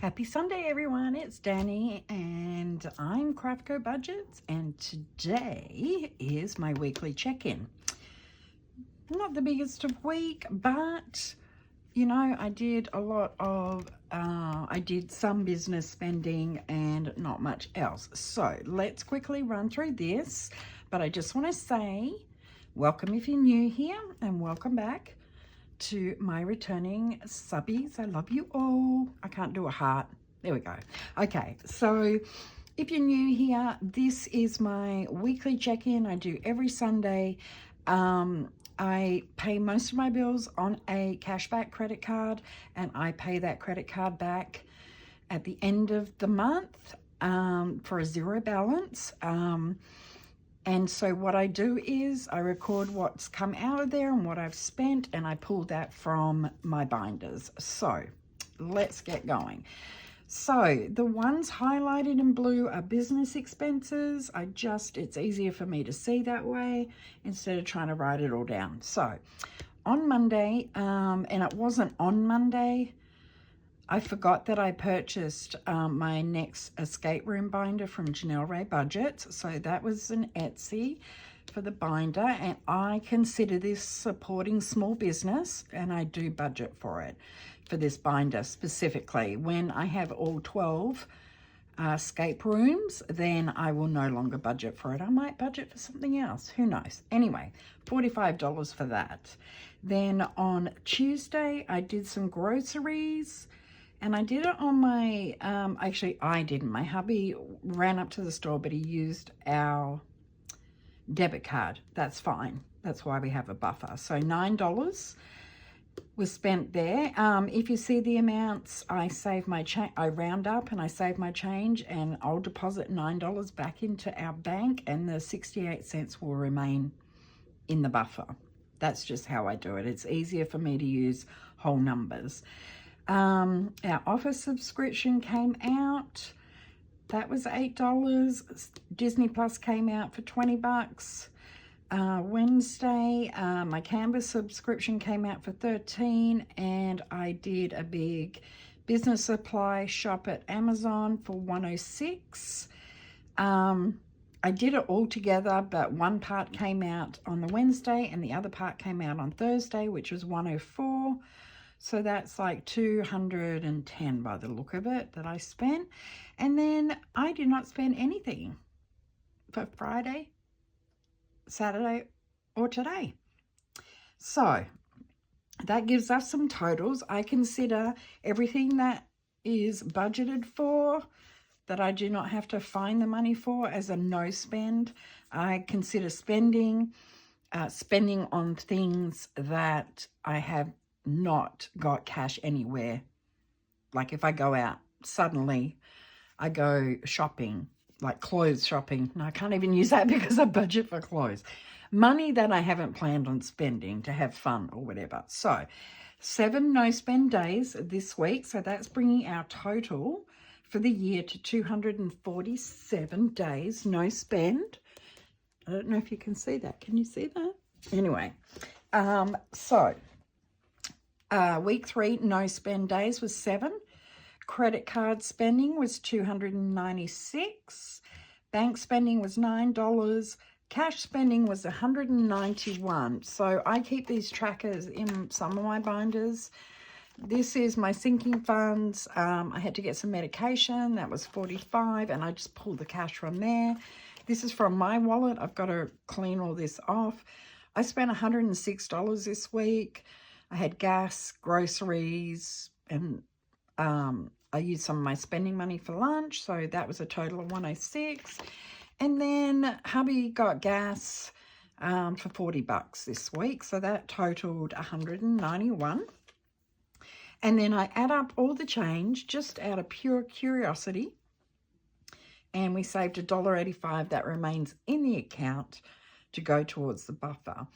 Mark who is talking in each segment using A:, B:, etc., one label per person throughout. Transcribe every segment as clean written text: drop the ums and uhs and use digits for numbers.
A: Happy Sunday, everyone. It's Danny, and I'm CraftCoBudgets, and today is my weekly check-in. Not the biggest of week, but, you know, I did a lot of, I did some business spending and not much else. So let's quickly run through this, but I just want to say welcome if you're new here, and welcome back to my returning subbies. I love you all. I can't do a heart. There we go. Okay, so if you're new here, this is my weekly check-in. I do every Sunday. I pay most of my bills on a cashback credit card, and I pay that credit card back at the end of the month for a zero balance. And so what I do is I record what's come out of there and what I've spent, and I pull that from my binders. So let's get going. So the ones highlighted in blue are business expenses. It's easier for me to see that way instead of trying to write it all down. So on Monday, and it wasn't on Monday, I forgot that I purchased my next escape room binder from Janelle Ray Budgets. So that was an Etsy for the binder, and I consider this supporting small business, and I do budget for it, for this binder specifically. When I have all 12 escape rooms, then I will no longer budget for it. I might budget for something else, who knows. Anyway, $45 for that. Then on Tuesday, I did some groceries. And I did it on my, actually I didn't. My hubby ran up to the store, but he used our debit card. That's fine. That's why we have a buffer. So $9 was spent there. If you see the amounts, I save my change. I round up and I save my change, and I'll deposit $9 back into our bank, and the 68 cents will remain in the buffer. That's just how I do it. It's easier for me to use whole numbers. Our Office subscription came out. That was $8. Disney Plus came out for $20. Wednesday, my Canvas subscription came out for $13, and I did a big business supply shop at Amazon for $106. I did it all together, but one part came out on the Wednesday and the other part came out on Thursday, which was $104. So that's like $210 by the look of it that I spent. And then I did not spend anything for Friday, Saturday, or today. So that gives us some totals. I consider everything that is budgeted for, that I do not have to find the money for, as a no spend. I consider spending on things that I have not got cash anywhere. Like if I go out, suddenly I go shopping, like clothes shopping. No, I can't even use that because I budget for clothes. Money that I haven't planned on spending to have fun or whatever. So 7 no spend days this week. So that's bringing our total for the year to 247 days no spend. I don't know if you can see that. Can you see that? Anyway, week 3 no spend days was 7. Credit card spending was $296. Bank spending was $9. Cash spending was $191. So I keep these trackers in some of my binders. This is my sinking funds. I had to get some medication. That was $45, and I just pulled the cash from there. This is from my wallet. I've got to clean all this off. I spent $106 this week. I had gas, groceries, and I used some of my spending money for lunch, so that was a total of $106. And then hubby got gas for $40 this week, so that totaled $191. And then I add up all the change just out of pure curiosity, and we saved $1.85 that remains in the account to go towards the buffer.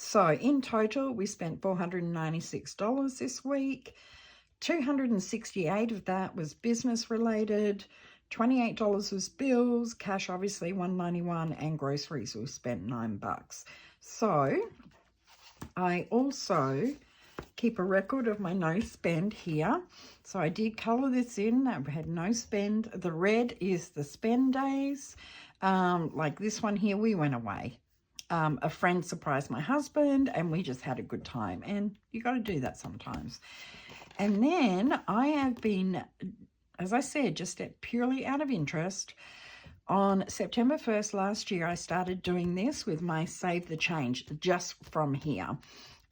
A: So in total, we spent $496 this week. $268 of that was business related. $28 was bills, cash obviously $191, and groceries we spent $9. So I also keep a record of my no spend here. So I did colour this in. I had no spend. The red is the spend days. Like this one here, we went away. A friend surprised my husband and we just had a good time. And you got to do that sometimes. And then I have been, as I said, just purely out of interest, on September 1st last year, I started doing this with my Save the Change just from here.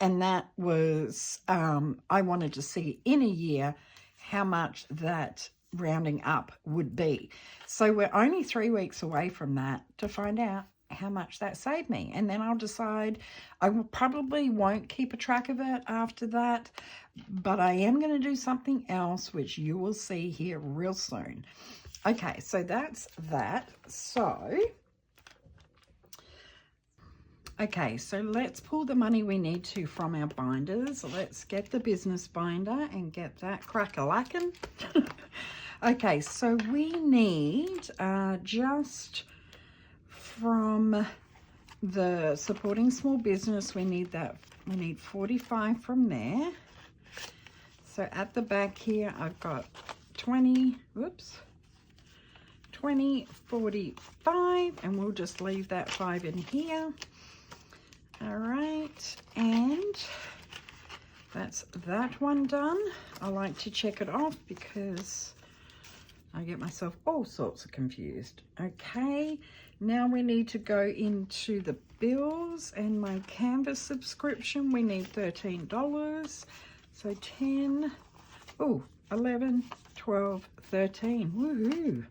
A: And that was, I wanted to see in a year how much that rounding up would be. So we're only 3 weeks away from that to find out how much that saved me. And then I'll decide. I probably won't keep a track of it after that, but I am going to do something else, which you will see here real soon. Okay, so that's that. So, okay, so let's pull the money we need to from our binders. Let's get the business binder and get that crack-a-lackin'. Okay, so we need just from the supporting small business, we need 45 from there. So at the back here, I've got 20, 45, and we'll just leave that 5 in here. All right, and that's that one done. I like to check it off because I get myself all sorts of confused. Okay, now we need to go into the bills and my Canvas subscription. We need $13. So 10, 11, 12, 13. Woohoo!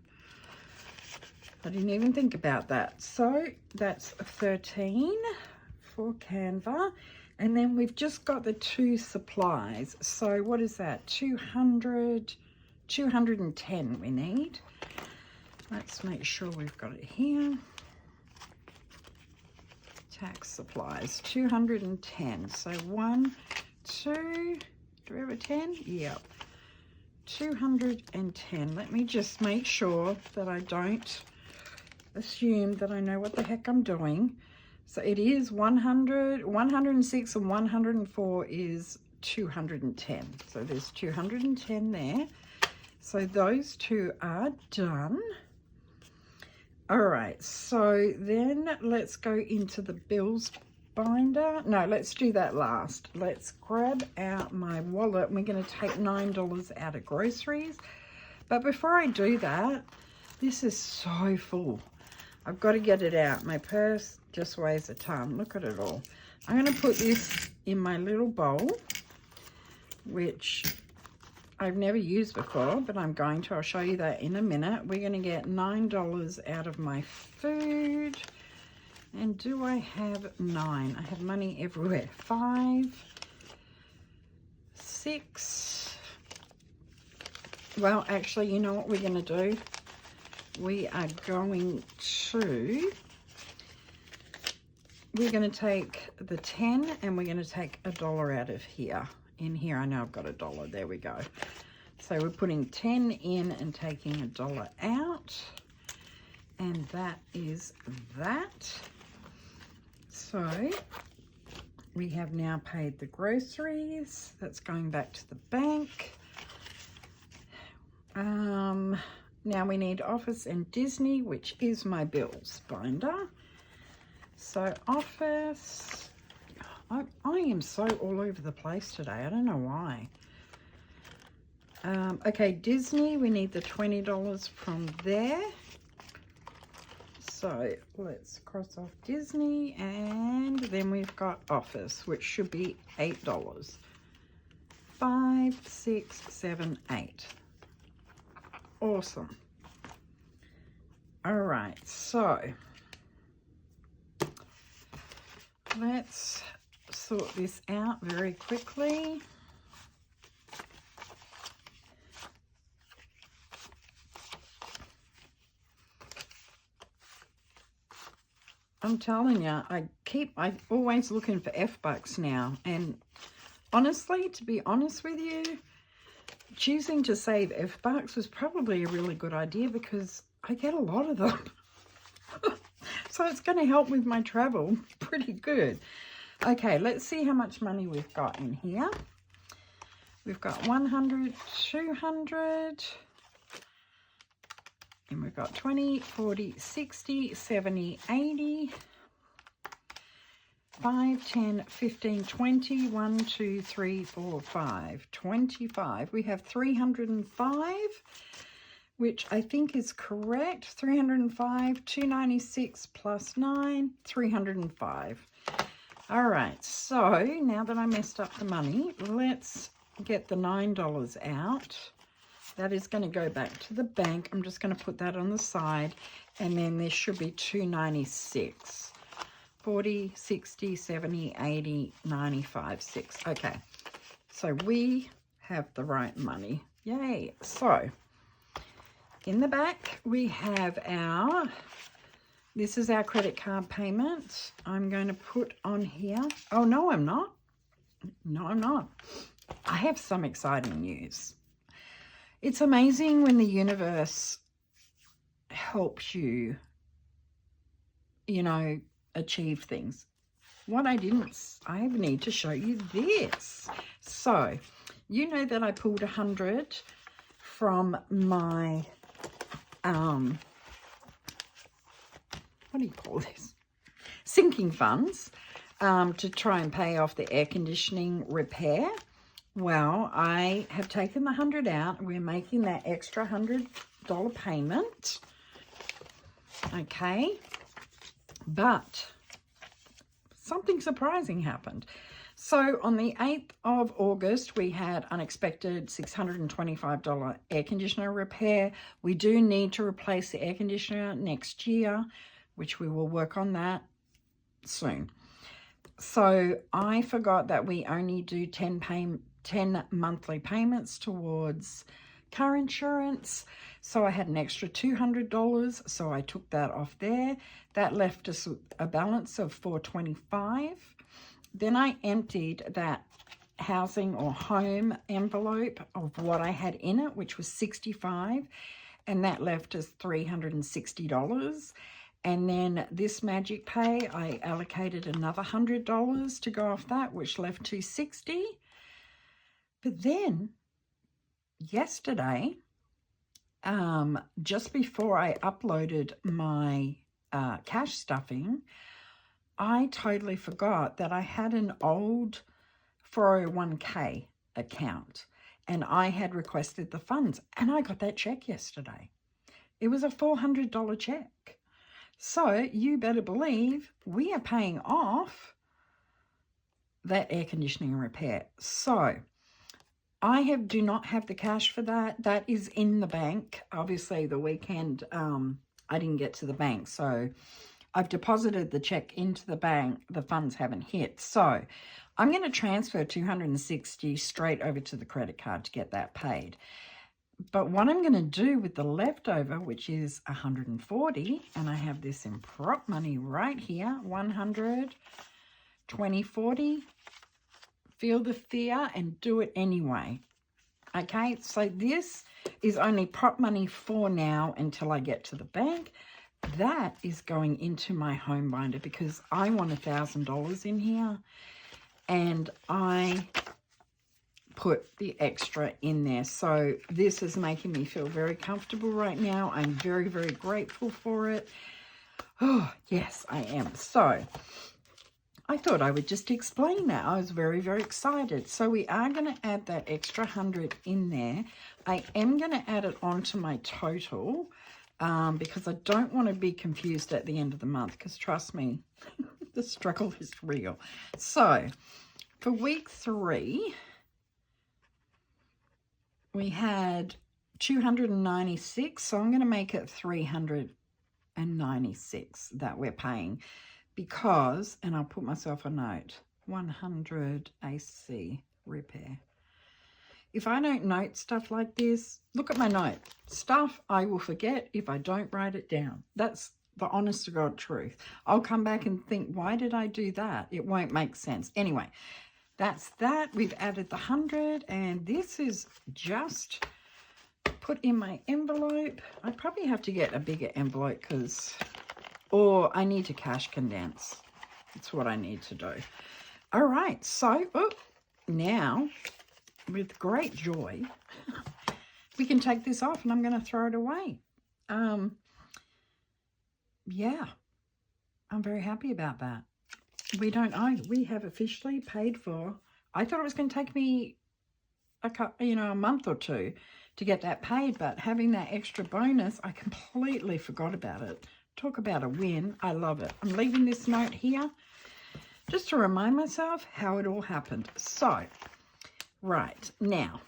A: I didn't even think about that. So that's 13 for Canva. And then we've just got the 2 supplies. So what is that? 210 we need. Let's make sure we've got it here. Tax supplies, 210. So 1, 2, do we have a 10? Yep. 210. Let me just make sure that I don't assume that I know what the heck I'm doing. So it is 100, 106 and 104 is 210. So there's 210 there. So those 2 are done. All right, so then let's go into the bills binder. No, let's do that last. Let's grab out my wallet. We're going to take $9 out of groceries. But before I do that, this is so full. I've got to get it out. My purse just weighs a ton. Look at it all. I'm going to put this in my little bowl, which I've never used before, but I'm going to. I'll show you that in a minute. We're going to get $9 out of my food. And do I have 9? I have money everywhere. 5, 6. Well, actually, you know what we're going to do? We are going to take the 10 and we're going to take $1 out of here. In here, I know I've got $1. There we go. So we're putting 10 in and taking $1 out. And that is that. So we have now paid the groceries. That's going back to the bank. Now we need Office and Disney, which is my bills binder. So Office, I am so all over the place today. I don't know why. Okay, Disney, we need the $20 from there. So let's cross off Disney, and then we've got Office, which should be $8. 5, 6, 7, 8. Awesome. All right, so let's sort this out very quickly. I'm telling you, I'm always looking for F-bucks now. And honestly, to be honest with you, choosing to save F-bucks was probably a really good idea because I get a lot of them. So it's going to help with my travel pretty good. Okay, let's see how much money we've got in here. We've got 100, 200, and we've got 20, 40, 60, 70, 80, 5, 10, 15, 20, 1, 2, 3, 4, 5, 25. We have 305, which I think is correct. 305, 296 plus 9, 305. All right, so now that I messed up the money, let's get the $9 out. That is going to go back to the bank. I'm just going to put that on the side, and then there should be 296. 40, 60, 70, 80, 95, 6. Okay, so we have the right money. Yay. So in the back we have our, this is our credit card payment. I'm going to put on here, oh no I'm not. No I'm not. I have some exciting news. It's amazing when the universe helps you, you know, achieve things. What I need to show you this. So you know that I pulled 100 from my what do you call this, sinking funds, to try and pay off the air conditioning repair. Well, I have taken the 100 out. We're making that extra $100 payment. Okay, but something surprising happened. So on the 8th of August, we had unexpected $625 air conditioner repair. We do need to replace the air conditioner next year, which we will work on that soon. So I forgot that we only do 10 monthly payments towards car insurance. So I had an extra $200, so I took that off there. That left us a balance of $425. Then I emptied that housing or home envelope of what I had in it, which was $65, and that left us $360. And then this Magic Pay, I allocated another $100 to go off that, which left $260. But then yesterday, just before I uploaded my cash stuffing, I totally forgot that I had an old 401k account and I had requested the funds, and I got that check yesterday. It was a $400 check. So you better believe we are paying off that air conditioning repair. So I do not have the cash for that. That is in the bank. Obviously the weekend I didn't get to the bank, so I've deposited the check into the bank. The funds haven't hit. So I'm going to transfer $260 straight over to the credit card to get that paid. But what I'm going to do with the leftover, which is $140, and I have this in prop money right here, 100, 20, 40, feel the fear and do it anyway. Okay, so this is only prop money for now until I get to the bank. That is going into my home binder because I want $1,000 in here, and I put the extra in there. So this is making me feel very comfortable right now. I'm very, very grateful for it. Oh, yes, I am. So I thought I would just explain that. I was very, very excited. So we are going to add that extra 100 in there. I am going to add it onto my total because I don't want to be confused at the end of the month, because trust me, the struggle is real. So for week 3, we had 296, so I'm going to make it 396 that we're paying, because, and I'll put myself a note, 100 AC repair. If I don't note stuff like this, look at my note. Stuff I will forget if I don't write it down. That's the honest to God truth. I'll come back and think, why did I do that? It won't make sense. Anyway, that's that. We've added the 100, and this is just put in my envelope. I probably have to get a bigger envelope or I need to cash condense. That's what I need to do. All right, so now with great joy, we can take this off and I'm going to throw it away. Yeah, I'm very happy about that. We have officially paid for, I thought it was going to take me a month or two to get that paid, but having that extra bonus, I completely forgot about it. Talk about a win. I love it. I'm leaving this note here just to remind myself how it all happened. So, right, now,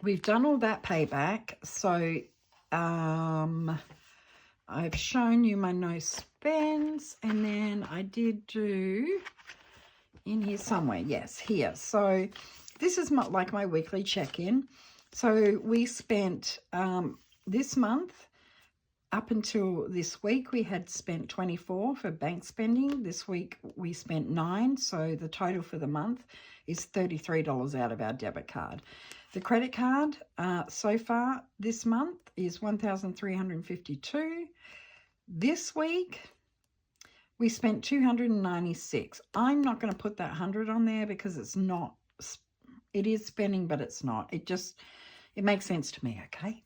A: we've done all that payback. So, I've shown you my no spends, and then I did do in here somewhere. Yes, here. So, this is like my weekly check-in. So, we spent this month, up until this week, we had spent 24 for bank spending. This week, we spent 9. So, the total for the month is $33 out of our debit card. The credit card so far this month is $1,352. This week, we spent $296. I'm not going to put that 100 on there because it's not, it is spending, but it's not. It makes sense to me, okay?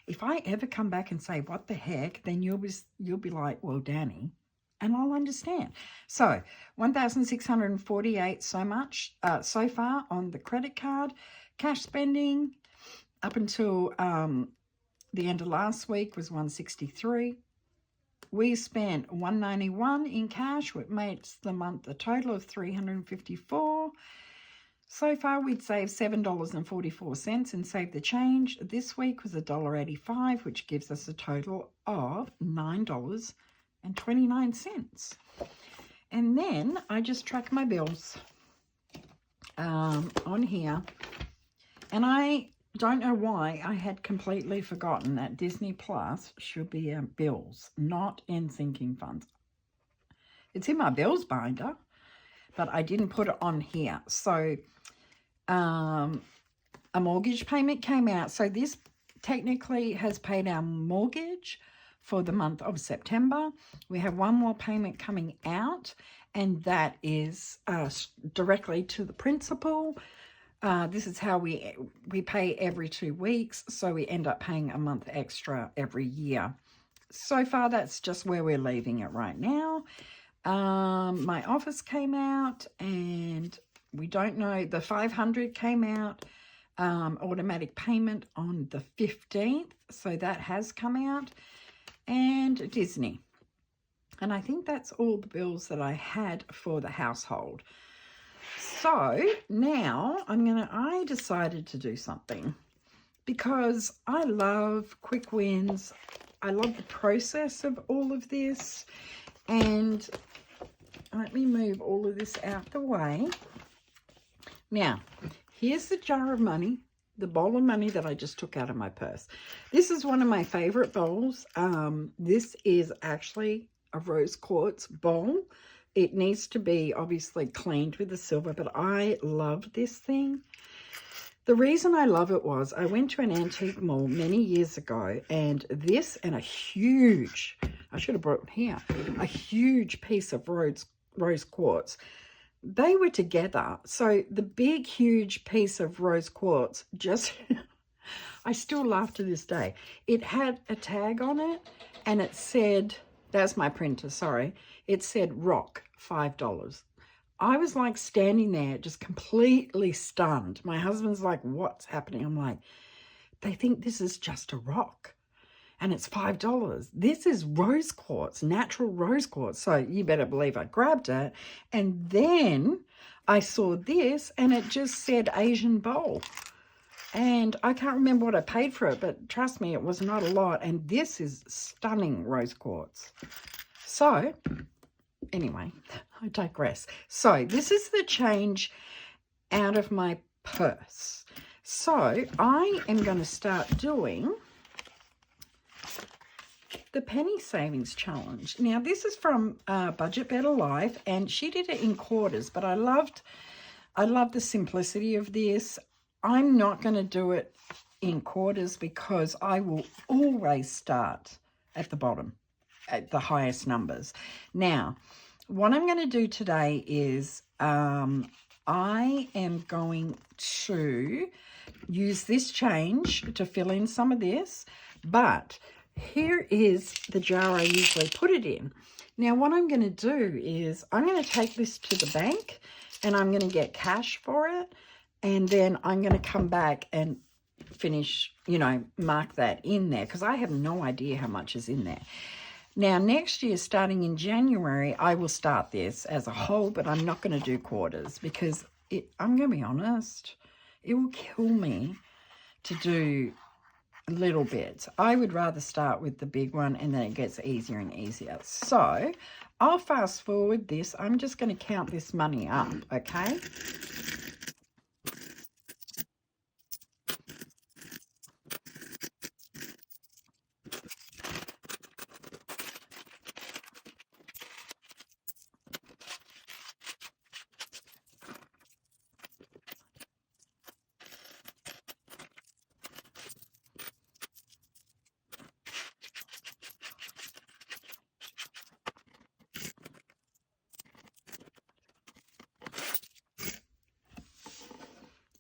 A: If I ever come back and say, what the heck, then you'll be like, well, Danny, and I'll understand. So, $1,648 so far on the credit card. Cash spending up until the end of last week was $163. We spent $191 in cash, which makes the month a total of $354. So far, we'd saved $7.44 and saved the change. This week was $1.85, which gives us a total of $9.29. And then I just track my bills on here. And I don't know why I had completely forgotten that Disney Plus should be bills, not in sinking funds. It's in my bills binder, but I didn't put it on here. So a mortgage payment came out. So this technically has paid our mortgage for the month of September. We have one more payment coming out, and that is directly to the principal. This is how we pay every 2 weeks, so we end up paying a month extra every year. So far, that's just where we're leaving it right now. My office came out, and we don't know. The 500 came out, automatic payment on the 15th, so that has come out, and Disney. And I think that's all the bills that I had for the household. So now I decided to do something because I love quick wins. I love the process of all of this. And let me move all of this out the way. Now, here's the jar of money, the bowl of money that I just took out of my purse. This is one of my favorite bowls. This is actually a rose quartz bowl. It needs to be obviously cleaned with the silver, but I love this thing. The reason I love it was I went to an antique mall many years ago, and this and a huge, I should have brought it here, a huge piece of rose quartz. They were together. So the big, huge piece of rose quartz just, I still laugh to this day. It had a tag on it, and it said, that's my printer, sorry. It said rock, $5. I was like standing there just completely stunned. My husband's like, what's happening? I'm like, they think this is just a rock and it's $5. This is rose quartz, natural rose quartz. So you better believe I grabbed it. And then I saw this and it just said Asian bowl. And I can't remember what I paid for it, but trust me, it was not a lot. And this is stunning rose quartz. So anyway, I digress. So this is the change out of my purse. So I am going to start doing the penny savings challenge. Now this is from Budget Better Life, and she did it in quarters, but I love the simplicity of this. I'm not going to do it in quarters because I will always start at the bottom, at the highest numbers. Now, what I'm going to do today is I am going to use this change to fill in some of this, but here is the jar I usually put it in. Now what I'm going to do is I'm going to take this to the bank and I'm going to get cash for it, and then I'm going to come back and finish, you know, mark that in there, because I have no idea how much is in there. Now next year, starting in January, I will start this as a whole, but I'm not going to do quarters, because I'm going to be honest, it will kill me to do little bits. I would rather start with the big one, and then it gets easier and easier. So I'll fast forward this. I'm just going to count this money up, okay?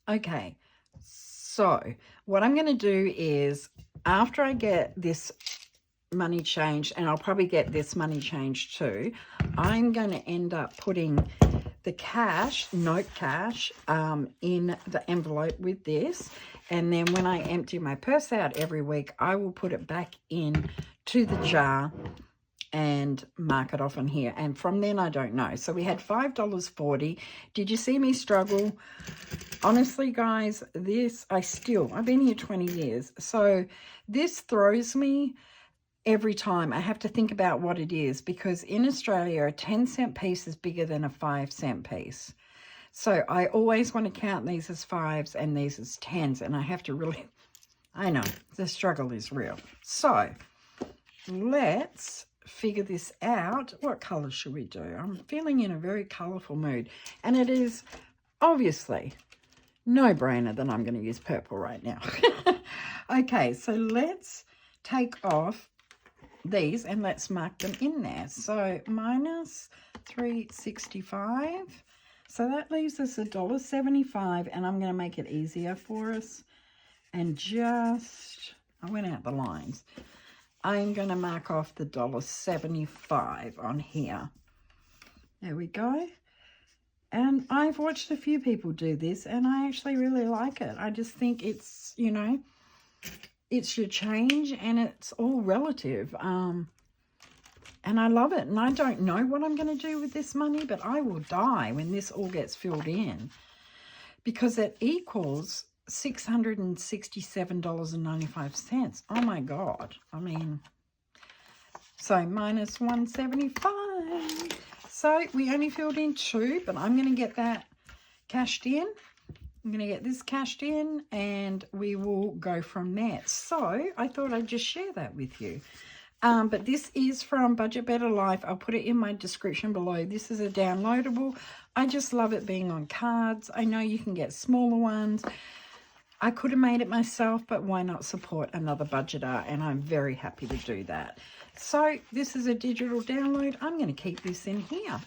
A: Okay, so what I'm going to do is, after I get this money changed, and I'll probably get this money changed too, I'm going to end up putting the cash, note cash, in the envelope with this, and then when I empty my purse out every week, I will put it back in to the jar and mark it off on here, and from then I don't know. So we had $5.40. Did you see me struggle? Honestly, guys, this, I've been here 20 years, so this throws me every time. I have to think about what it is, because in Australia, a 10-cent piece is bigger than a 5-cent piece. So I always want to count these as 5s and these as 10s, and I have to really, I know, the struggle is real. So let's figure this out. What color should we do? I'm feeling in a very colorful mood, and it is obviously no-brainer that I'm going to use purple right now. Okay, so let's take off these and let's mark them in there. So minus $3.65, so that leaves us $1.75, and I'm going to make it easier for us, and just, I went out the lines, I'm going to mark off the $1.75 on here. There we go. And I've watched a few people do this, and I actually really like it. I just think it's, you know, it's your change, and it's all relative. And I love it. And I don't know what I'm going to do with this money, but I will die when this all gets filled in, because it equals $667.95. Oh my God. I mean, so minus 175. So we only filled in 2, but I'm going to get that cashed in. I'm going to get this cashed in, and we will go from there. So I thought I'd just share that with you. But this is from Budget Better Life. I'll put it in my description below. This is a downloadable. I just love it being on cards. I know you can get smaller ones. I could have made it myself, but why not support another budgeter? And I'm very happy to do that. So this is a digital download. I'm going to keep this in here.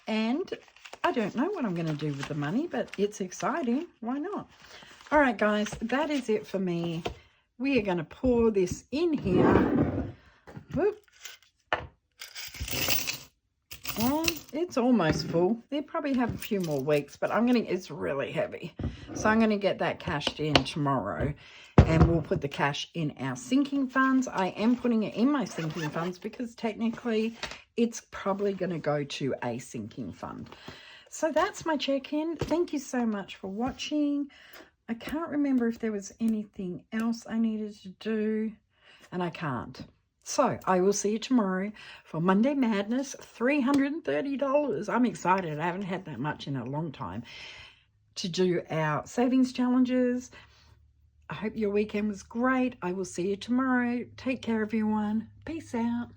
A: And I don't know what I'm going to do with the money, but it's exciting. Why not? All right, guys, that is it for me. We are going to pour this in here. Whoop. And it's almost full. They probably have a few more weeks, but it's really heavy. So I'm going to get that cashed in tomorrow, and we'll put the cash in our sinking funds. I am putting it in my sinking funds because technically it's probably going to go to a sinking fund. So that's my check-in. Thank you so much for watching. I can't remember if there was anything else I needed to do, and I can't. So I will see you tomorrow for Monday Madness, $330. I'm excited. I haven't had that much in a long time to do our savings challenges. I hope your weekend was great. I will see you tomorrow. Take care, everyone. Peace out.